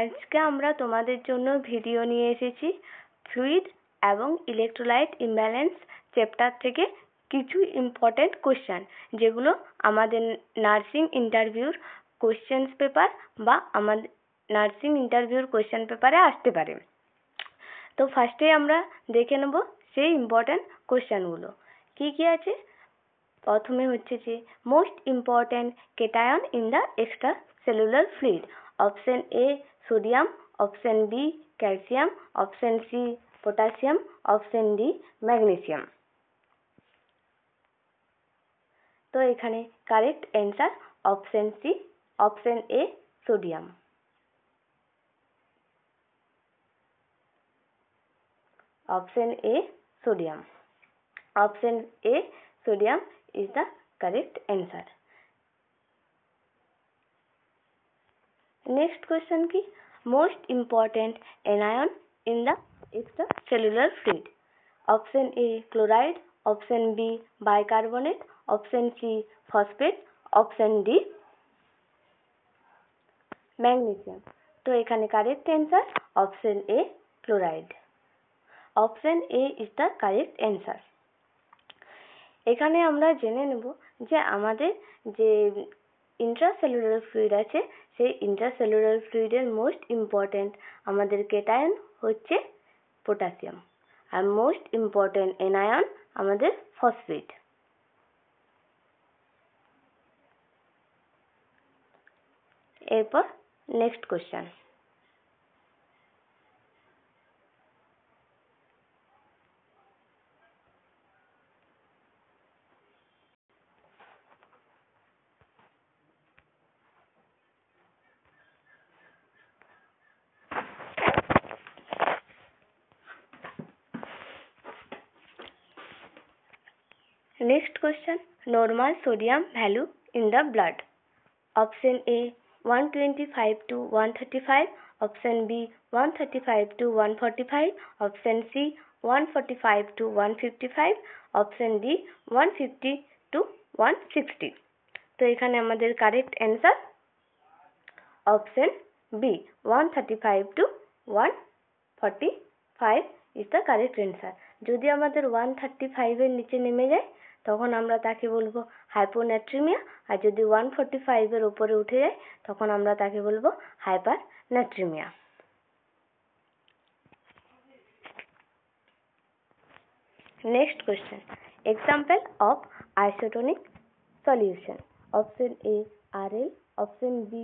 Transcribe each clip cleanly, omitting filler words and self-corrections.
আজকে আমরা তোমাদের জন্য ভিডিও নিয়ে এসেছি ফ্লুইড এবং ইলেকট্রোলাইট ইমব্যালেন্স চ্যাপ্টার থেকে কিছু ইম্পর্টেন্ট কোশ্চেন, যেগুলো আমাদের নার্সিং ইন্টারভিউর কোশ্চেন্স পেপার বা আমাদের নার্সিং ইন্টারভিউর কোশ্চেন পেপারে আসতে পারে। তো ফার্স্টে আমরা দেখে নেব সেই ইম্পর্টেন্ট কোশ্চেনগুলো কী কী আছে। প্রথমে হচ্ছে যে most important cation in the extracellular fluid. Option A sodium, option B calcium, option C potassium, option D magnesium. তো এখানে correct answer option C, option A sodium. Option A sodium, option A sodium is the correct answer. Next question की most important anion in the extracellular fluid. Option A chloride, option B bicarbonate, option C phosphate, option D magnesium. तो এখানে correct answer option A chloride. Option A is the correct answer. এখানে আমরা জেনে নেব যে আমাদের যে ইন্ট্রাসেলুলার ফ্লুইড আছে সেই ইন্ট্রাসেলুলার ফ্লুইডের মোস্ট ইম্পর্ট্যান্ট আমাদের কেটায়ন হচ্ছে পটাশিয়াম, আর মোস্ট ইম্পর্ট্যান্ট এনায়ন আমাদের ফসফেট। এরপর next question. Next question, normal sodium value in the blood. Option A 125 to 135, option B 135 to 145, option C 145 to 155, option D 150 to 160. তো এখানে আমাদের correct answer option B 135 to 145 is the correct answer. যদি আমাদের 135-এর নিচে নেমে যায় তখন আমরা তাকে বলবো হাইপোন্যাট্রিমিয়া, আর যদি 145-এর উপরে উঠে যায় তখন আমরা তাকে বলবো hypernatremia. Next question, example of isotonic solution. Option A RL, option B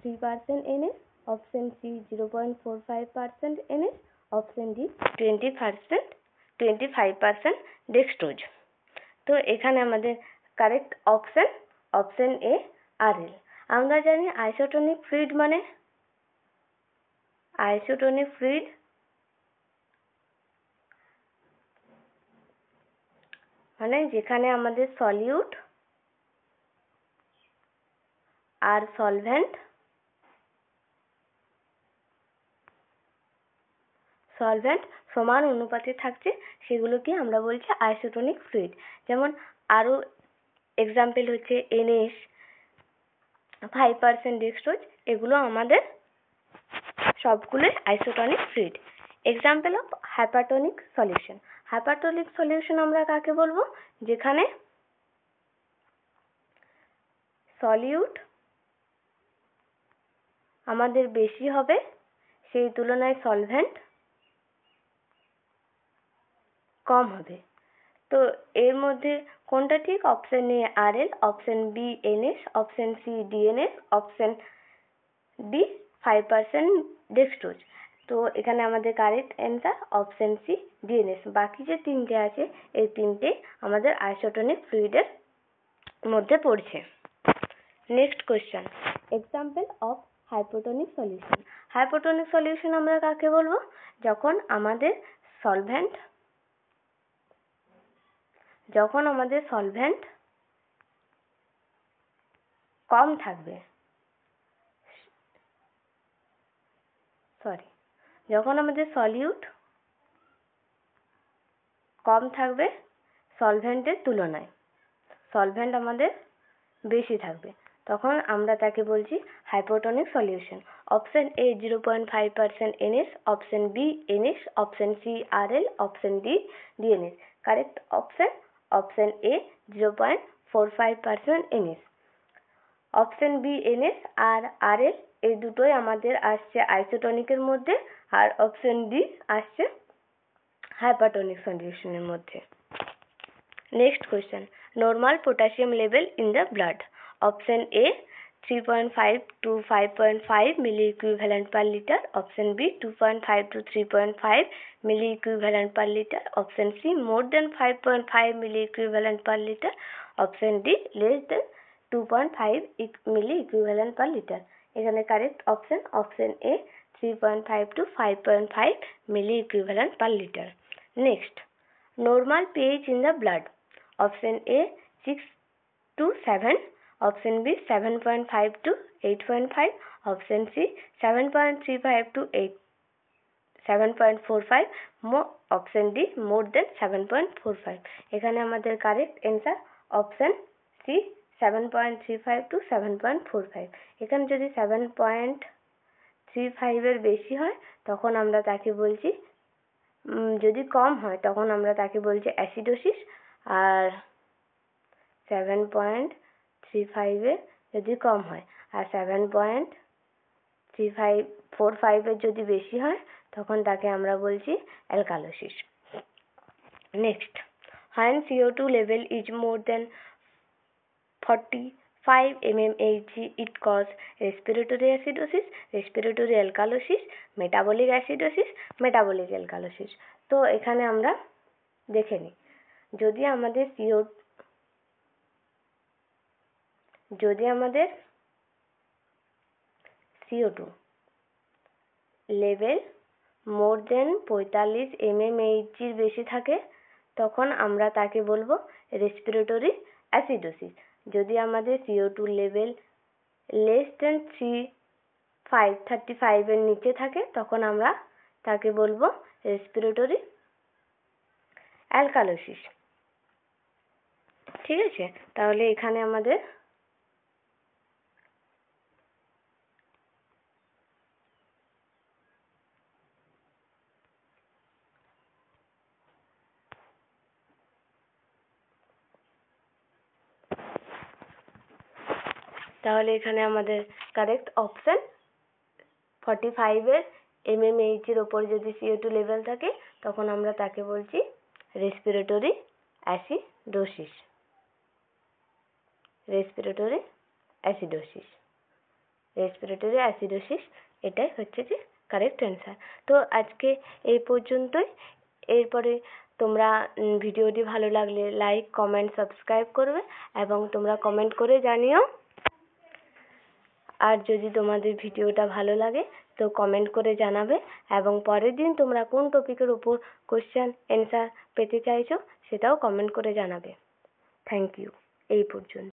3% NS, option C 0.45% NS, option D 25% dextrose. তো এখানে আমাদের কারেক্ট অপশন এ RL। আমরা জানি আইসোটোনিক ফ্লুইড মানে যেখানে আমাদের সলিউট আর সলভেন্ট সমান অনুপাতে থাকছে, সেগুলোকে আমরা বলছি আইসোটোনিক ফ্লুইড। যেমন আরও এক্সাম্পল হচ্ছে NS, 5% ডেক্সট্রোজ, এগুলো আমাদের সবগুলোই isotonic fluid. Example of hypertonic solution. Hypertonic solution আমরা কাকে বলবো? যেখানে সলিউট আমাদের বেশি হবে, সেই তুলনায় সলভেন্ট কম হবে। তো এর মধ্যে কোনটা ঠিক? Option A RL, option B NS, option C DNS, option D 5% dextrose. তো এখানে আমাদের correct answer option C DNS। বাকি যে তিনটে আছে এই তিনটে আমাদের আইসোটোনিক ফ্লুইডের মধ্যে পড়ছে। Next question, example of hypotonic solution. Hypotonic solution আমরা কাকে বলবো? যখন আমাদের সলভেন্ট কম থাকবে, যখন আমাদের সলিউট কম থাকবে সলভেন্টের তুলনায়, সলভেন্ট আমাদের বেশি থাকবে, তখন আমরা তাকে বলছি hypotonic solution. Option A 0.5% NH, option B NH, option C RL, option D DNH। Correct option A 0.45% NH। Option B NH আর RL এই দুটোই আমাদের আসছে আইসোটনিকের মধ্যে, আর অপশন ডি আসছে হাইপারটনিক সলিউশনের মধ্যে। Next question, normal potassium level in the blood. Option A 3.5 to 5.5 milli equivalent per liter, option B 2.5 to 3.5 milli equivalent per liter, option C more than 5.5 milli equivalent per liter, option D less than 2.5 milli equivalent per liter। এখানে correct option A 3.5 to 5.5 milli equivalent per liter। Next, normal pH in the blood। Option A 6 to 7, option B 7.5 to 8.5, option C 7.35 to 7.45, option D more than 7.45। এখানে আমাদের correct answer option C 7.35 to 7.45। এখানে যদি 7.35 এর বেশি হয় তখন আমরা তাকে বলছি, যদি কম হয় তখন আমরা তাকে বলছি অ্যাসিডোসিস, আর 7.35 এর যদি কম হয় আর 7.45 এর যদি বেশি হয় তখন তাকে আমরা বলছি alkalosis. Next, when CO2 level is more than 45 mmHg it cause respiratory acidosis, respiratory alkalosis, metabolic acidosis, metabolic alkalosis। তো এখানে আমরা দেখে নিই, যদি আমাদের CO2 লেভেল মোর দেন 45 mmHg বেশি থাকে তখন আমরা তাকে বলবো রেসপিরেটরি অ্যাসিডোসিস। যদি আমাদের CO2 লেভেল লেস দেন 35 এর নিচে থাকে তখন আমরা তাকে বলবো রেসপিরেটরি অ্যালকালোসিস। ঠিক আছে, তাহলে এখানে আমাদের কারেক্ট অপশন 45 এর mmHg এর ওপর যদি CO2 লেভেল থাকে তখন আমরা তাকে বলছি রেসপিরেটরি অ্যাসিডোসিস। এটাই হচ্ছে যে কারেক্ট অ্যান্সার। তো আজকে এই পর্যন্তই। এরপরে তোমরা ভিডিওটি ভালো লাগলে লাইক, কমেন্ট, সাবস্ক্রাইব করবে এবং তোমরা কমেন্ট করে জানিও। আর যদি তোমাদের ভিডিওটা ভালো লাগে তো কমেন্ট করে জানাবে, এবং পরের দিন তোমরা কোন টপিকের উপর কোশ্চেন অ্যান্সার পেতে চাইছো সেটাও কমেন্ট করে জানাবে। Thank you. এই পর্যন্ত।